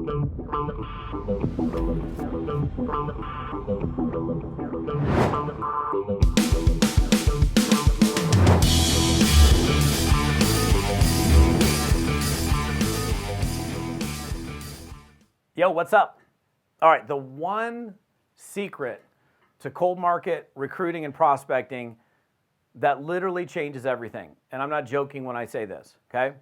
Yo, what's up? All right, the one secret to cold market recruiting and prospecting that literally changes everything, and I'm not joking when I say this, okay?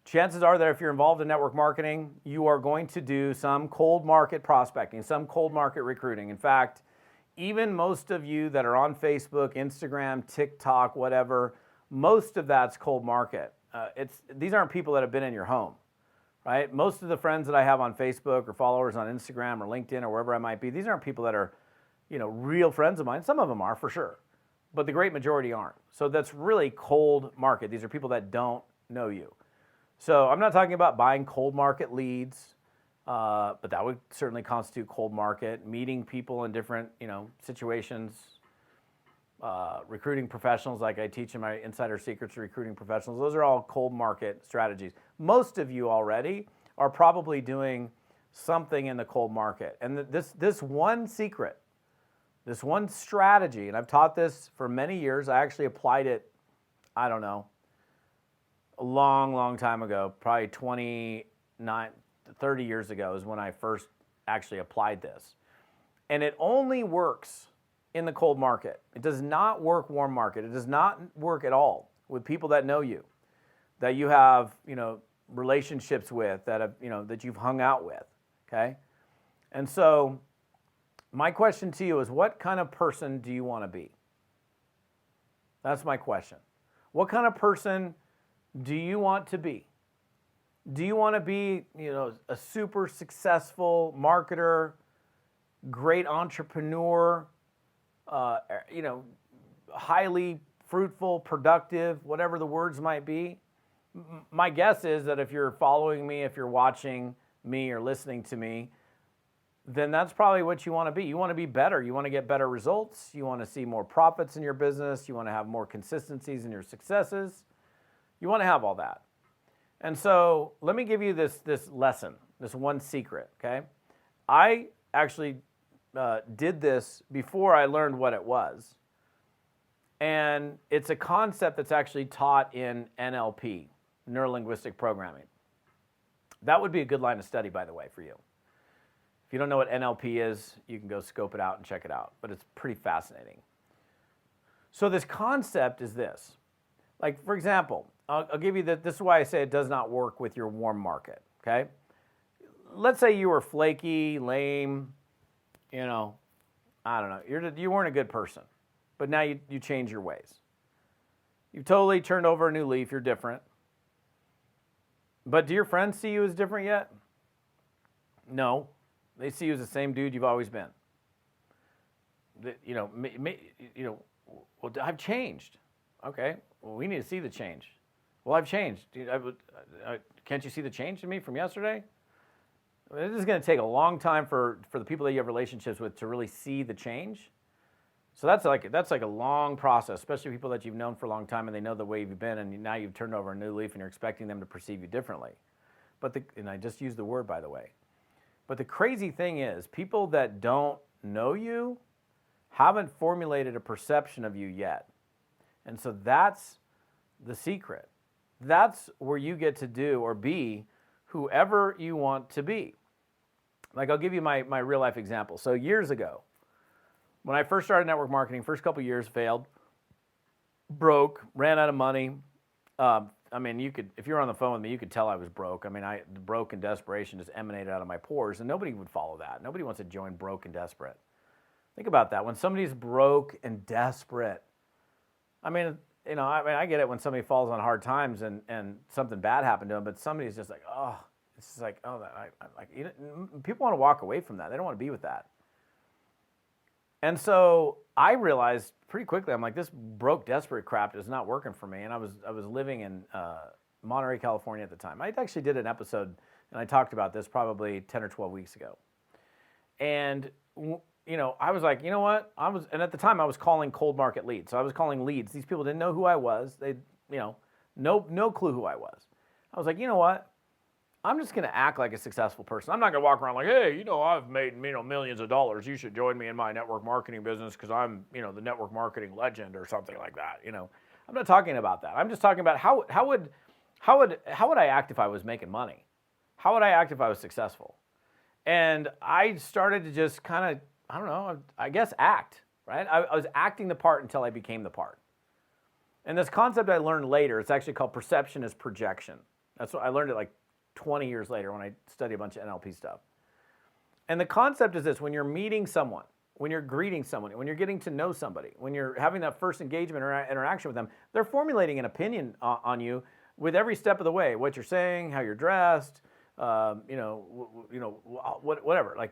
Chances are that if you're involved in network marketing, you are going to do some cold market prospecting, some cold market recruiting. In fact, even most of you that are on Facebook, Instagram, TikTok, whatever, most of that's cold market. These aren't people that have been in your home. Right? Most of the friends that I have on Facebook or followers on Instagram or LinkedIn or wherever I might be, these aren't people that are, real friends of mine. Some of them are for sure, but the great majority aren't. So that's really cold market. These are people that don't know you. So I'm not talking about buying cold market leads, but that would certainly constitute cold market, meeting people in different, situations, recruiting professionals like I teach in my Insider Secrets to Recruiting Professionals. Those are all cold market strategies. Most of you already are probably doing something in the cold market. And this one secret, this one strategy, and I've taught this for many years. I actually applied it, I don't know, a long, long time ago, probably 30 years ago is when I first actually applied this. And it only works in the cold market. It does not work warm market. It does not work at all with people that know you, that you have, relationships with, that have, that you've hung out with, okay? And so my question to you is, what kind of person do you want to be? That's my question. What kind of person do you want to be? Do you want to be, a super successful marketer, great entrepreneur, highly fruitful, productive, whatever the words might be? My guess is that if you're following me, if you're watching me or listening to me, then that's probably what you want to be. You want to be better. You want to get better results. You want to see more profits in your business. You want to have more consistencies in your successes. You want to have all that. And so let me give you this lesson, this one secret, okay? I actually did this before I learned what it was. And it's a concept that's actually taught in NLP, neuro-linguistic programming. That would be a good line of study, by the way, for you. If you don't know what NLP is, you can go scope it out and check it out, but it's pretty fascinating. So this concept is this. Like, for example, I'll give you this is why I say it does not work with your warm market, okay? Let's say you were flaky, lame, I don't know, you weren't a good person, but now you change your ways. You've totally turned over a new leaf, you're different. But do your friends see you as different yet? No. They see you as the same dude you've always been. Well, I've changed. Okay, well, we need to see the change. Well, I've changed. Can't you see the change in me from yesterday? This is going to take a long time for the people that you have relationships with to really see the change. So that's like a long process, especially people that you've known for a long time and they know the way you've been, and now you've turned over a new leaf and you're expecting them to perceive you differently. And I just used the word, by the way. But the crazy thing is, people that don't know you haven't formulated a perception of you yet. And so that's the secret. That's where you get to do or be whoever you want to be. Like, I'll give you my real life example. So years ago, when I first started network marketing, first couple years failed, broke, ran out of money. If you were on the phone with me, you could tell I was broke. Broke and desperation just emanated out of my pores, and nobody would follow that. Nobody wants to join broke and desperate. Think about that. When somebody's broke and desperate, I get it when somebody falls on hard times and something bad happened to them, but somebody's just like, oh, it's just like, oh, people want to walk away from that. They don't want to be with that. And so I realized pretty quickly, I'm like, this broke, desperate crap is not working for me. And I was living in Monterey, California at the time. I actually did an episode, and I talked about this probably 10 or 12 weeks ago. And I was like, you know what? And at the time I was calling cold market leads. So I was calling leads. These people didn't know who I was. They, no clue who I was. I was like, you know what? I'm just going to act like a successful person. I'm not going to walk around like, hey, I've made, millions of dollars. You should join me in my network marketing business because I'm, the network marketing legend or something like that. I'm not talking about that. I'm just talking about how would I act if I was making money? How would I act if I was successful? And I started to just kind of, I don't know, I guess act, right? I was acting the part until I became the part. And this concept I learned later, it's actually called perception is projection. That's what I learned it like 20 years later when I studied a bunch of NLP stuff. And the concept is this: when you're meeting someone, when you're greeting someone, when you're getting to know somebody, when you're having that first engagement or interaction with them, they're formulating an opinion on you with every step of the way. What you're saying, how you're dressed, whatever. Like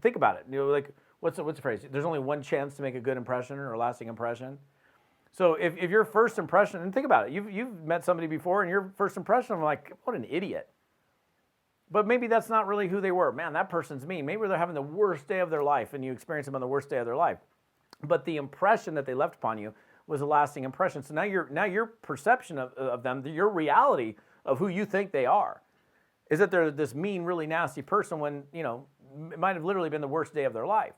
think about it. Like what's the phrase? There's only one chance to make a good impression or a lasting impression. So if your first impression, and think about it, you've met somebody before, and your first impression, I'm like, what an idiot. But maybe that's not really who they were. Man, that person's mean. Maybe they're having the worst day of their life, and you experience them on the worst day of their life. But the impression that they left upon you was a lasting impression. So now your perception of them, your reality of who you think they are, is that they're this mean, really nasty person when it might have literally been the worst day of their life.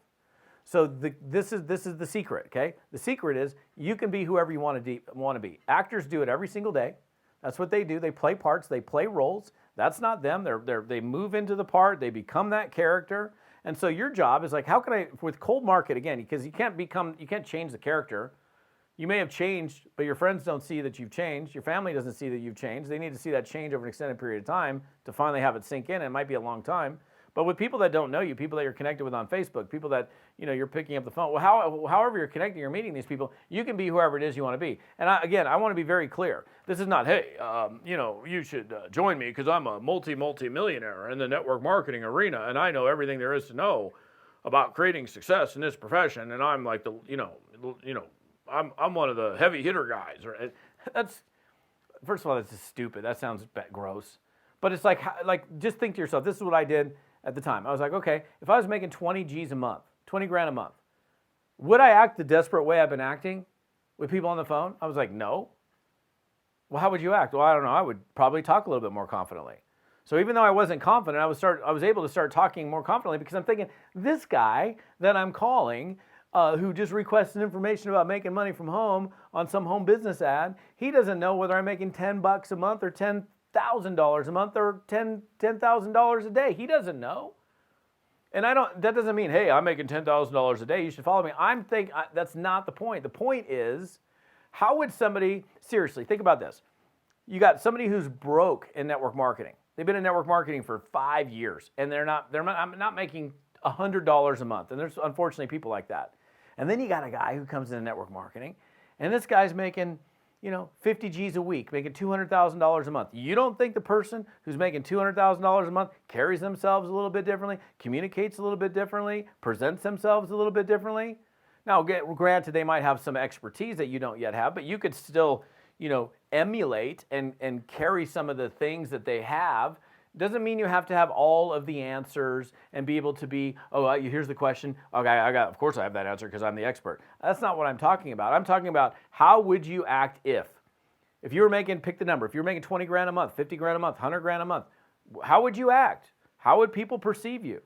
So this is the secret, okay? The secret is you can be whoever you want to be. Actors do it every single day. That's what they do. They play parts. They play roles. That's not them. They move into the part. They become that character. And so your job is like, how can I, with cold market again, because you can't change the character. You may have changed, but your friends don't see that you've changed. Your family doesn't see that you've changed. They need to see that change over an extended period of time to finally have it sink in. It might be a long time. But with people that don't know you, people that you're connected with on Facebook, people that you're picking up the phone, however you're connecting, you're meeting these people, you can be whoever it is you want to be. And I want to be very clear. This is not, hey, you should join me because I'm a multi-millionaire in the network marketing arena, and I know everything there is to know about creating success in this profession, and I'm like I'm one of the heavy hitter guys. Right? That's, first of all, that's just stupid. That sounds gross. But it's like just think to yourself, this is what I did at the time. I was like, okay, if I was making 20 G's a month, 20 grand a month, would I act the desperate way I've been acting with people on the phone? I was like, no. Well, how would you act? Well, I don't know. I would probably talk a little bit more confidently. So even though I wasn't confident, I was able to start talking more confidently because I'm thinking, this guy that I'm calling, who just requested information about making money from home on some home business ad, he doesn't know whether I'm making $10 a month or $10,000 a month or $10,000 a day. He doesn't know. And that doesn't mean, hey, I'm making $10,000 a day, you should follow me. That's not the point. The point is, how would somebody, seriously, think about this. You got somebody who's broke in network marketing. They've been in network marketing for 5 years, and they're not making $100 a month. And there's unfortunately people like that. And then you got a guy who comes into network marketing, and this guy's making 50 G's a week, making $200,000 a month. You don't think the person who's making $200,000 a month carries themselves a little bit differently, communicates a little bit differently, presents themselves a little bit differently? Now, granted, they might have some expertise that you don't yet have, but you could still, emulate and carry some of the things that they have. Doesn't mean you have to have all of the answers and be able to be, here's the question. Okay, of course I have that answer because I'm the expert. That's not what I'm talking about. I'm talking about how would you act if you were making, pick the number, if you were making 20 grand a month, 50 grand a month, 100 grand a month, how would you act? How would people perceive you?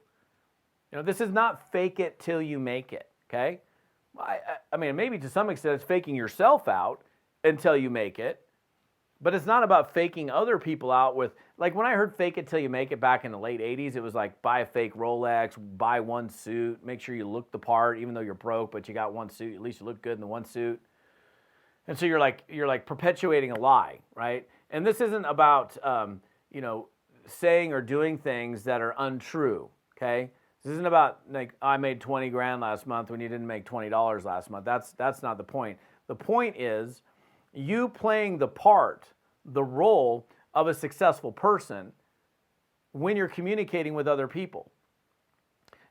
This is not fake it till you make it, okay? I mean, maybe to some extent it's faking yourself out until you make it. But it's not about faking other people out with, like when I heard fake it till you make it back in the late 80s, it was like buy a fake Rolex, buy one suit, make sure you look the part, even though you're broke, but you got one suit, at least you look good in the one suit. And so you're like perpetuating a lie, right? And this isn't about, saying or doing things that are untrue, okay? This isn't about like, I made 20 grand last month when you didn't make $20 last month. That's not the point. The point is, you playing the part, the role of a successful person when you're communicating with other people.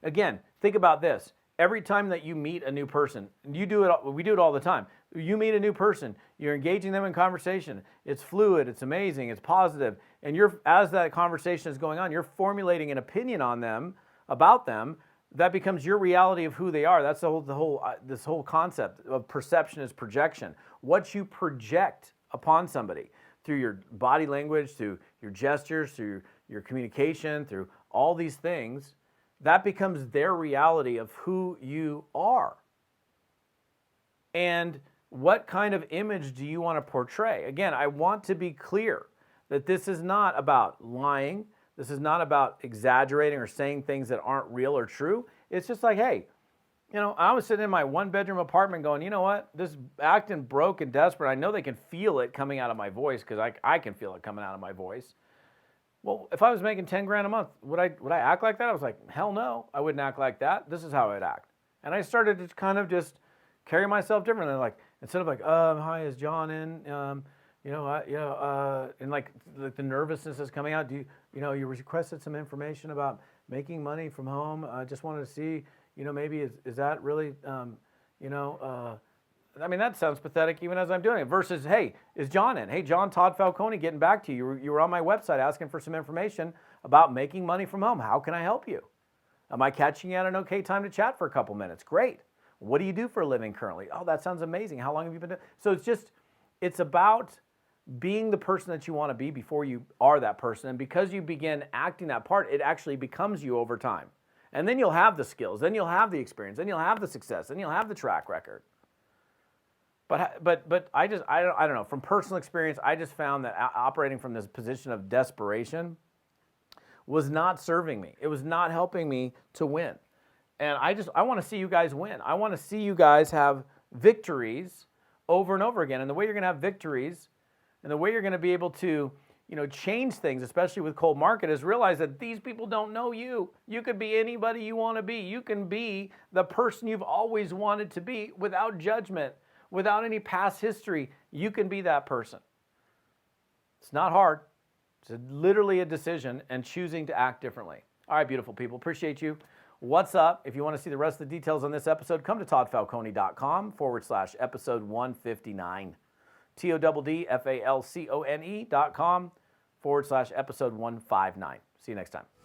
Again, think about this. Every time that you meet a new person, we do it all the time. You meet a new person, you're engaging them in conversation. It's fluid, it's amazing, it's positive. And as that conversation is going on, you're formulating an opinion on them, about them, that becomes your reality of who they are. That's this whole concept of perception is projection. What you project upon somebody through your body language, through your gestures, through your communication, through all these things, that becomes their reality of who you are. And what kind of image do you want to portray? Again, I want to be clear that this is not about lying. This is not about exaggerating or saying things that aren't real or true. It's just like, hey, I was sitting in my one-bedroom apartment going, you know what? This acting broke and desperate. I know they can feel it coming out of my voice because I can feel it coming out of my voice. Well, if I was making 10 grand a month, would I act like that? I was like, hell no, I wouldn't act like that. This is how I'd act. And I started to kind of just carry myself differently. Like, instead of like, hi, is John in? And like the nervousness is coming out. You requested some information about making money from home. I just wanted to see, maybe is that really, that sounds pathetic even as I'm doing it. Versus, hey, is John in? Hey, John, Todd Falcone getting back to you. You were on my website asking for some information about making money from home. How can I help you? Am I catching you at an okay time to chat for a couple minutes? Great. What do you do for a living currently? Oh, that sounds amazing. How long have you been doing? So it's about being the person that you want to be before you are that person. And because you begin acting that part, it actually becomes you over time. And then you'll have the skills, then you'll have the experience, then you'll have the success, then you'll have the track record. But I don't know. From personal experience, I just found that operating from this position of desperation was not serving me. It was not helping me to win. And I want to see you guys win. I want to see you guys have victories over and over again. And the way you're going to have victories and the way you're going to be able to, change things, especially with cold market, is realize that these people don't know you. You could be anybody you want to be. You can be the person you've always wanted to be without judgment, without any past history. You can be that person. It's not hard. It's literally a decision and choosing to act differently. All right, beautiful people. Appreciate you. What's up? If you want to see the rest of the details on this episode, come to toddfalcone.com/episode 159. TODDFALCONE.com/episode 159. See you next time.